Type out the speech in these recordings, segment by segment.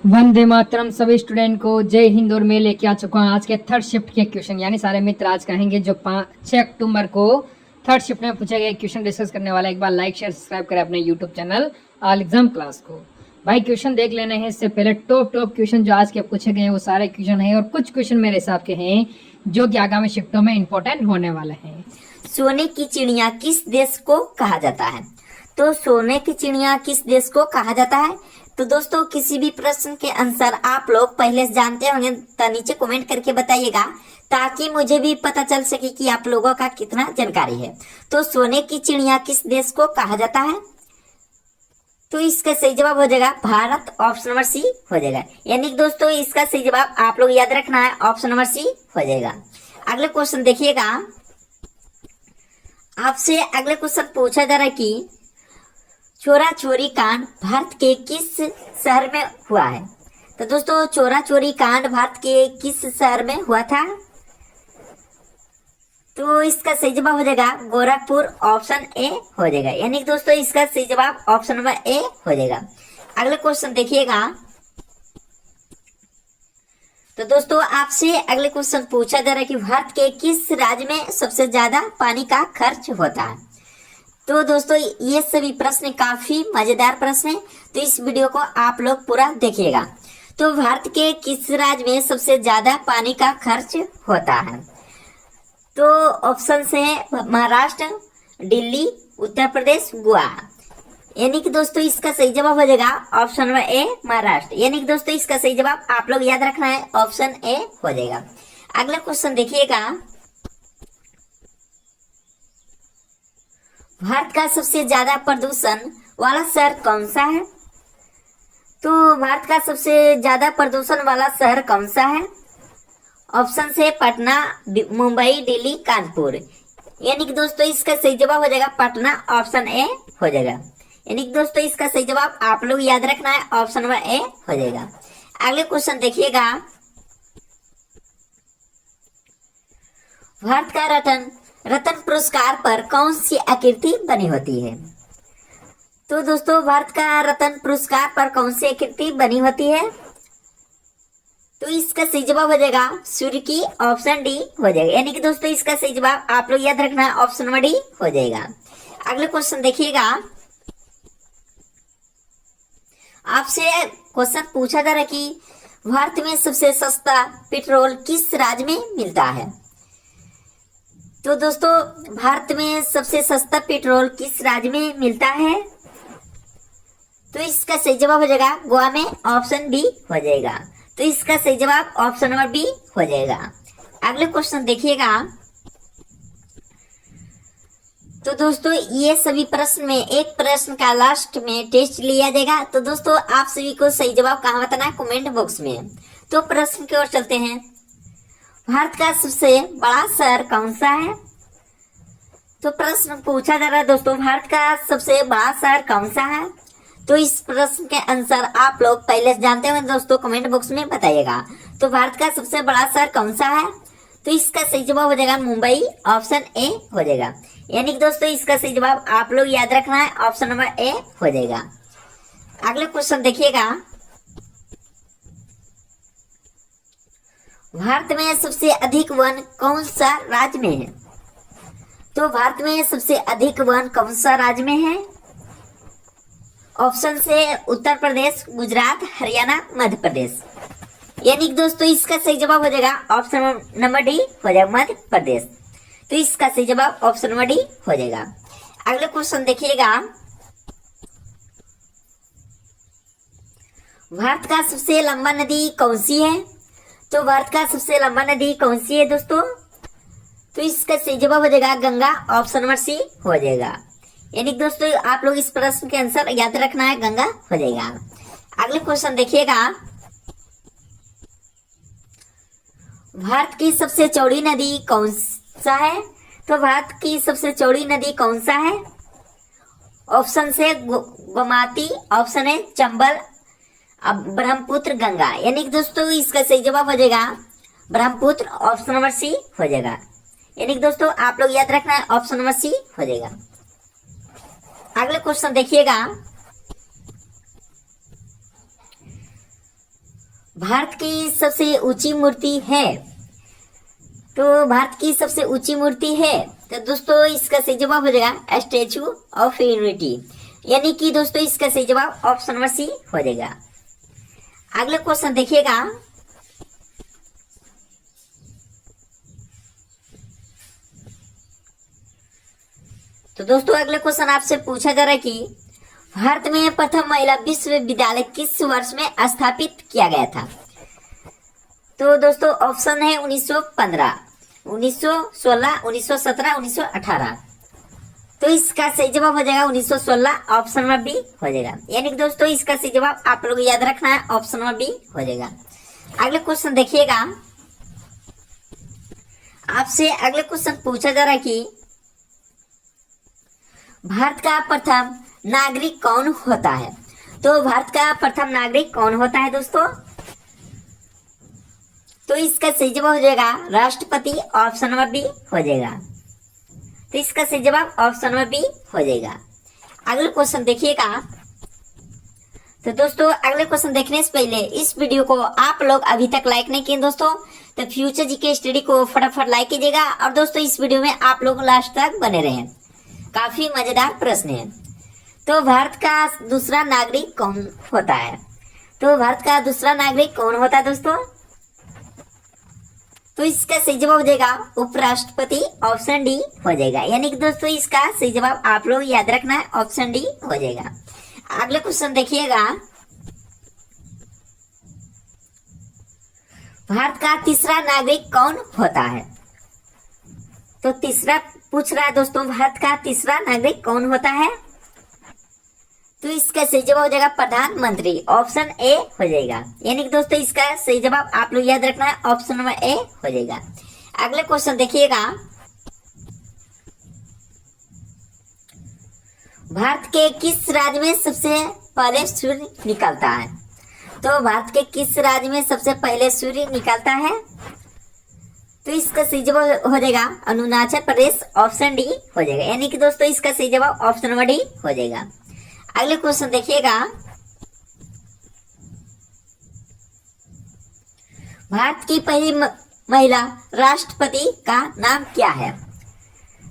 वंदे मातरम सभी स्टूडेंट को जय हिंद। और मैं लेके आ चुका हूँ आज के थर्ड शिफ्ट के क्वेश्चन। यानी सारे मित्र आज कहेंगे जो 6 अक्टूबर को थर्ड शिफ्ट में पूछे गए क्वेश्चन डिस्कस करने वाला। एक बार लाइक शेयर सब्सक्राइब करें अपने YouTube channel all exam class को। भाई क्वेश्चन देख लेने हैं। इससे पहले टॉप क्वेश्चन जो आज के पूछे गए हैं वो सारे क्वेश्चन हैं, और कुछ क्वेश्चन मेरे हिसाब के हैं जो कि आगामी शिफ्टों में इंपॉर्टेंट होने वाले हैं। सोने की चिड़िया किस देश को कहा जाता है? तो सोने की चिड़िया किस देश को कहा जाता है? तो दोस्तों किसी भी प्रश्न के आंसर आप लोग पहले से जानते होंगे तो नीचे कमेंट करके बताइएगा, ताकि मुझे भी पता चल सके कि आप लोगों का कितना जानकारी है। तो सोने की चिड़िया किस देश को कहा जाता है? तो इसका सही जवाब हो जाएगा भारत। ऑप्शन नंबर सी हो जाएगा। यानी कि दोस्तों इसका सही जवाब आप लोग याद रखना है, ऑप्शन नंबर सी हो जाएगा। अगले क्वेश्चन देखिएगा। आपसे अगले क्वेश्चन पूछा जा रहा है कि चोरा चोरी कांड भारत के किस शहर में हुआ है? तो दोस्तों चोरा चोरी कांड भारत के किस शहर में हुआ था? तो इसका सही जवाब हो जाएगा गोरखपुर। ऑप्शन ए हो जाएगा। यानी कि दोस्तों इसका सही जवाब ऑप्शन नंबर ए हो जाएगा। अगले क्वेश्चन देखिएगा। तो दोस्तों आपसे अगले क्वेश्चन पूछा जा रहा है कि भारत के किस राज्य में सबसे ज्यादा पानी का खर्च होता है? तो दोस्तों ये सभी प्रश्न काफी मजेदार प्रश्न हैं, तो इस वीडियो को आप लोग पूरा देखिएगा। तो भारत के किस राज्य में सबसे ज्यादा पानी का खर्च होता है? तो ऑप्शन से है महाराष्ट्र, दिल्ली, उत्तर प्रदेश, गोवा। यानी कि दोस्तों इसका सही जवाब हो जाएगा ऑप्शन नंबर ए महाराष्ट्र। यानी कि दोस्तों इसका सही जवाब आप लोग याद रखना है, ऑप्शन ए हो जाएगा। अगला क्वेश्चन देखिएगा। भारत का सबसे ज्यादा प्रदूषण वाला शहर कौन सा है? तो भारत का सबसे ज्यादा प्रदूषण वाला शहर कौन सा है? ऑप्शन से पटना, मुंबई, दिल्ली, कानपुर। यानी कि दोस्तों इसका सही जवाब हो जाएगा पटना। ऑप्शन ए हो जाएगा। यानी कि दोस्तों इसका सही जवाब आप लोग याद रखना है, ऑप्शन नंबर ए हो जाएगा। अगले क्वेश्चन देखिएगा। भारत का रत्न पुरस्कार पर कौन सी आकृति बनी होती है? तो दोस्तों भारत का रत्न पुरस्कार पर कौन सी आकृति बनी होती है? तो इसका सही जवाब हो जाएगा सूर्य की। ऑप्शन डी हो जाएगा। यानी कि दोस्तों इसका सही जवाब आप लोग याद रखना है, ऑप्शन नंबर डी हो जाएगा। अगले क्वेश्चन देखिएगा। आपसे क्वेश्चन पूछा जा रहा है कि भारत में सबसे सस्ता पेट्रोल किस राज्य में मिलता है? तो दोस्तों भारत में सबसे सस्ता पेट्रोल किस राज्य में मिलता है? तो इसका सही जवाब हो जाएगा गोवा में। ऑप्शन बी हो जाएगा। तो इसका सही जवाब ऑप्शन नंबर बी हो जाएगा। अगले क्वेश्चन देखिएगा। तो दोस्तों ये सभी प्रश्न में एक प्रश्न का लास्ट में टेस्ट लिया जाएगा। तो दोस्तों आप सभी को सही जवाब कहाँ बताना है कमेंट बॉक्स में। तो प्रश्न की ओर चलते हैं। भारत का सबसे बड़ा शहर कौन सा है? तो प्रश्न पूछा जा रहा है दोस्तों भारत का सबसे बड़ा शहर कौन सा है? तो इस प्रश्न के आंसर आप लोग पहले से जानते हो दोस्तों, कमेंट बॉक्स में बताइएगा। तो भारत का सबसे बड़ा शहर कौन सा है? तो इसका सही जवाब हो जाएगा मुंबई। ऑप्शन ए हो जाएगा। यानी कि दोस्तों इसका सही जवाब आप लोग याद रखना है, ऑप्शन नंबर ए हो जाएगा। अगले क्वेश्चन देखिएगा। भारत में सबसे अधिक वन कौन सा राज्य में है? तो भारत में सबसे अधिक वन कौन सा राज्य में है? ऑप्शन से उत्तर प्रदेश, गुजरात, हरियाणा, मध्य प्रदेश। यानी कि दोस्तों इसका सही जवाब हो जाएगा ऑप्शन नंबर डी हो जाएगा मध्य प्रदेश। तो इसका सही जवाब ऑप्शन नंबर डी हो जाएगा। अगले क्वेश्चन देखिएगा। भारत का सबसे लंबा नदी कौन सी है? तो भारत का सबसे लंबा नदी कौन सी है दोस्तों? तो इसका सही जवाब हो जाएगा गंगा। ऑप्शन नंबर सी हो जाएगा। यानी कि दोस्तों आप लोग इस प्रश्न के आंसर याद रखना है, गंगा हो जाएगा। अगले क्वेश्चन देखिएगा। भारत की सबसे चौड़ी नदी कौन सा है? तो भारत की सबसे चौड़ी नदी कौन सा है? ऑप्शन से गोमती, ऑप्शन है चंबल, अब ब्रह्मपुत्र, गंगा। यानी कि दोस्तों इसका सही जवाब हो जाएगा ब्रह्मपुत्र। ऑप्शन नंबर सी हो जाएगा। यानी कि दोस्तों आप लोग याद रखना है, ऑप्शन नंबर सी हो जाएगा। अगले क्वेश्चन देखिएगा। भारत की सबसे ऊंची मूर्ति है, तो भारत की सबसे ऊंची मूर्ति है, तो दोस्तों इसका सही जवाब हो जाएगा स्टैचू ऑफ यूनिटी, यानी कि दोस्तों इसका सही जवाब ऑप्शन नंबर सी हो जाएगा। अगले क्वेश्चन देखिएगा, तो दोस्तों अगले क्वेश्चन आपसे पूछा जा रहा है कि भारत में प्रथम महिला विश्वविद्यालय किस वर्ष में स्थापित किया गया था। तो दोस्तों ऑप्शन है 1915, 1916, 1917, 1918। तो इसका सही जवाब हो जाएगा 1916, ऑप्शन नंबर बी हो जाएगा। यानी कि दोस्तों इसका सही जवाब आप लोग याद रखना है, ऑप्शन नंबर बी हो जाएगा। अगले क्वेश्चन देखिएगा, आपसे अगले क्वेश्चन पूछा जा रहा है कि भारत का प्रथम नागरिक कौन होता है। तो भारत का प्रथम नागरिक कौन होता है दोस्तों, तो इसका सही जवाब हो जाएगा राष्ट्रपति, ऑप्शन नंबर बी हो जाएगा। तो इसका सही जवाब ऑप्शन नंबर बी हो जाएगा। अगले क्वेश्चन देखिएगा, तो दोस्तों अगले क्वेश्चन देखने से पहले इस वीडियो को आप लोग अभी तक लाइक नहीं किए दोस्तों, तो फ्यूचर जीके स्टडी को फटाफट लाइक कीजिएगा। और दोस्तों इस वीडियो में आप लोग लास्ट तक बने रहें, काफी मजेदार प्रश्न है। तो भारत का दूसरा नागरिक कौन होता है। तो भारत का दूसरा नागरिक कौन होता है दोस्तों, तो इसका सही जवाब हो जाएगा उपराष्ट्रपति, ऑप्शन डी हो जाएगा। यानी कि दोस्तों इसका सही जवाब आप लोग याद रखना है, ऑप्शन डी हो जाएगा। अगले क्वेश्चन देखिएगा, भारत का तीसरा नागरिक कौन होता है। तो तीसरा पूछ रहा है दोस्तों, भारत का तीसरा नागरिक कौन होता है। तो इसका सही जवाब हो जाएगा प्रधानमंत्री, ऑप्शन ए हो जाएगा। यानी कि दोस्तों इसका सही जवाब आप लोग याद रखना है, ऑप्शन नंबर ए हो जाएगा। अगले क्वेश्चन देखिएगा, भारत के किस राज्य में सबसे पहले सूर्य निकलता है। तो भारत के किस राज्य में सबसे पहले सूर्य निकलता है। तो इसका सही जवाब हो जाएगा अरुणाचल प्रदेश, ऑप्शन डी हो जाएगा। यानी कि दोस्तों इसका सही जवाब ऑप्शन नंबर डी हो जाएगा। अगले क्वेश्चन देखिएगा, भारत की पहली महिला राष्ट्रपति का नाम क्या है।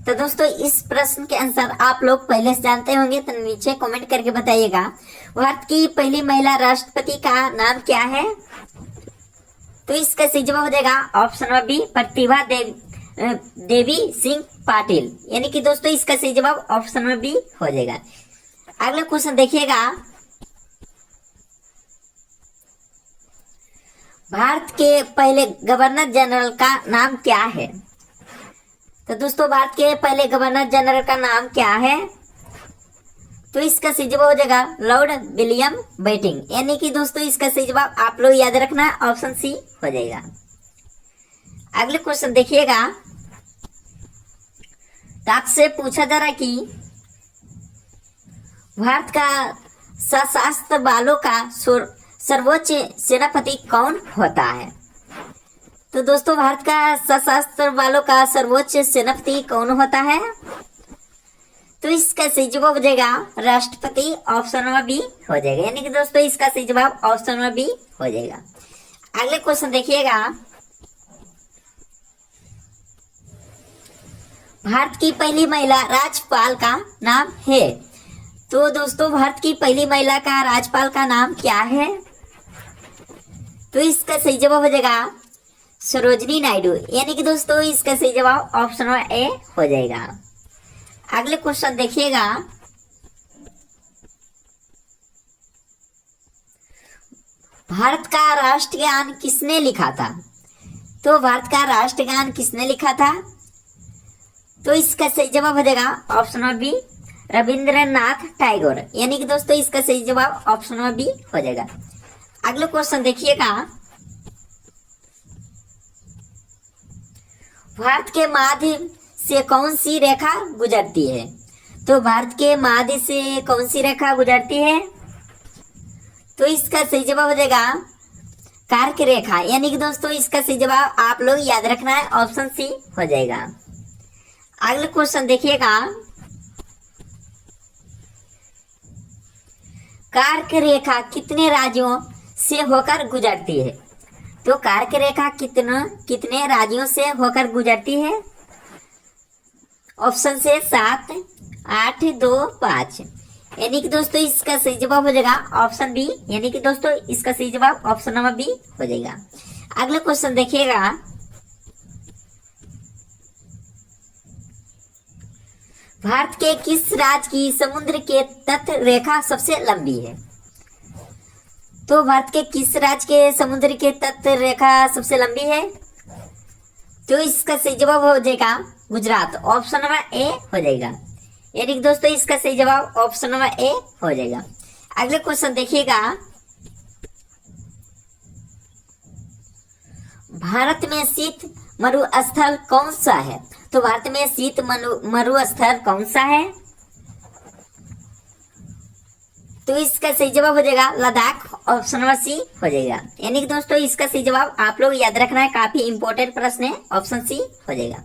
तो दोस्तों इस प्रश्न के आंसर आप लोग पहले से जानते होंगे, तो नीचे कमेंट करके बताइएगा भारत की पहली महिला राष्ट्रपति का नाम क्या है। तो इसका सही जवाब हो जाएगा option number B Pratibha Devi Singh Patil. यानी कि दोस्तों इसका सही जवाब ऑप्शन नंबर बी हो जाएगा। अगला क्वेश्चन देखिएगा, भारत के पहले गवर्नर जनरल का नाम क्या है। तो दोस्तों भारत के पहले गवर्नर जनरल का नाम क्या है। तो इसका सही जवाब हो जाएगा लॉर्ड विलियम बेंटिंक। यानी कि दोस्तों इसका सही जवाब आप लोग याद रखना है, ऑप्शन सी हो जाएगा। अगले क्वेश्चन देखिएगा, तो आपसे पूछा जा रहा है कि भारत का सशस्त्र बलों का सर्वोच्च सेनापति कौन होता है। तो दोस्तों भारत का सशस्त्र बलों का सर्वोच्च सेनापति कौन होता है। तो इसका सही जवाब हो जाएगा राष्ट्रपति, ऑप्शन नंबर बी हो जाएगा। यानी कि दोस्तों इसका सही जवाब ऑप्शन नंबर बी हो जाएगा। अगले क्वेश्चन देखिएगा, भारत की पहली महिला राज्यपाल का नाम है। तो दोस्तों भारत की पहली महिला का राज्यपाल का नाम क्या है। तो इसका सही जवाब हो जाएगा सरोजिनी नायडू। यानी कि दोस्तों इसका सही जवाब ऑप्शन नंबर ए हो जाएगा। अगले क्वेश्चन देखिएगा, भारत का राष्ट्रगान किसने लिखा था। तो भारत का राष्ट्रगान किसने लिखा था। तो इसका सही जवाब हो जाएगा option number B Rabindranath Tagore. यानी कि दोस्तों इसका सही जवाब ऑप्शन नंबर बी हो जाएगा। अगले क्वेश्चन देखिएगा, भारत के माध्यम से कौन सी रेखा गुजरती है। तो भारत के माध्यम से कौन सी रेखा गुजरती है। तो इसका सही जवाब हो जाएगा कर्क रेखा। यानी कि दोस्तों इसका सही जवाब आप लोग याद रखना है, ऑप्शन सी हो जाएगा। अगले क्वेश्चन देखिएगा, कर्क रेखा कितने राज्यों से होकर गुजरती है? तो कर्क रेखा कितने राज्यों से होकर गुजरती है? ऑप्शन से 7, 8, 2, 5। यानी कि दोस्तों इसका सही जवाब हो जाएगा ऑप्शन बी। यानी कि दोस्तों इसका सही जवाब ऑप्शन नंबर बी हो जाएगा। अगला क्वेश्चन देखिएगा, भारत के किस राज्य की समुद्र के तट रेखा सबसे लंबी है? तो भारत के किस राज्य के समुद्र के तट रेखा सबसे लंबी है? तो इसका सही जवाब हो जाएगा गुजरात। ऑप्शन नंबर ए हो जाएगा। यानी कि दोस्तों इसका सही जवाब ऑप्शन नंबर ए हो जाएगा। अगले क्वेश्चन देखिएगा, भारत में शीत मरुस्थल कौन सा है? तो भारत में शीत मरुस्थल कौन सा है? तो इसका सही जवाब हो जाएगा लद्दाख। ऑप्शन नंबर सी हो जाएगा। यानी कि दोस्तों इसका सही जवाब आप लोग याद रखना है, काफी इंपॉर्टेंट प्रश्न है, ऑप्शन सी हो जाएगा।